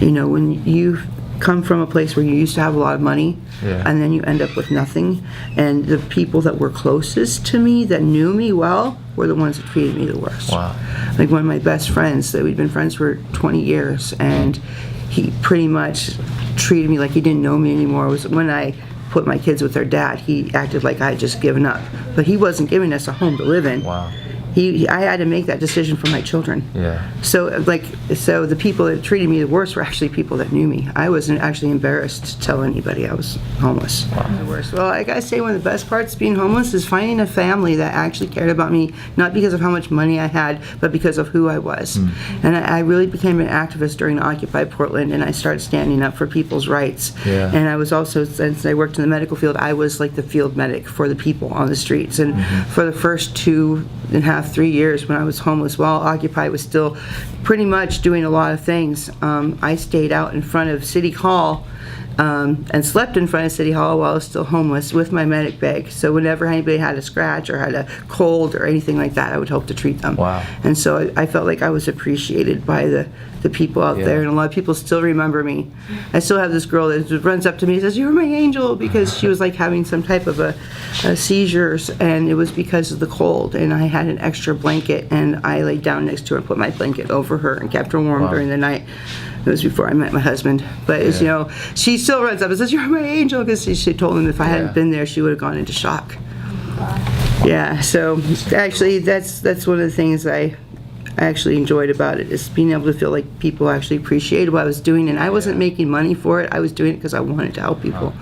You know, when you come from a place where you used to have a lot of money, and then you end up with nothing, and the people that were closest to me, that knew me well, were the ones that treated me the worst. Wow. Like one of my best friends, that we'd been friends for 20 years, and he pretty much treated me like he didn't know me anymore. It was when I put my kids with their dad, he acted like I had just given up. But he wasn't giving us a home to live in. Wow. I had to make that decision for my children. Yeah. So the people that treated me the worst were actually people that knew me. I wasn't actually embarrassed to tell anybody I was homeless. Wow. The worst. Well, I gotta say, one of the best parts of being homeless is finding a family that actually cared about me, not because of how much money I had, but because of who I was. And I really became an activist during Occupy Portland, and I started standing up for people's rights. Yeah. And I was also, since I worked in the medical field, I was like the field medic for the people on the streets. And for the first 2.5-3 years when I was homeless, while Occupy was still pretty much doing a lot of things, I stayed out in front of City Hall and slept in front of City Hall while I was still homeless with my medic bag. So whenever anybody had a scratch or had a cold or anything like that, I would help to treat them. Wow. And so I felt like I was appreciated by the people out there, and a lot of people still remember me. I still have this girl that runs up to me and says, "You're my angel," because she was like having some type of a seizures, and it was because of the cold, and I had an extra blanket, and I laid down next to her and put my blanket over her and kept her warm during the night. It was before I met my husband. But as you know, she still runs up and says, "You're my angel," because she told him if I hadn't been there, she would have gone into shock. Yeah, so actually that's one of the things I actually enjoyed about it, is being able to feel like people actually appreciated what I was doing, and I wasn't making money for it. I was doing it because I wanted to help people.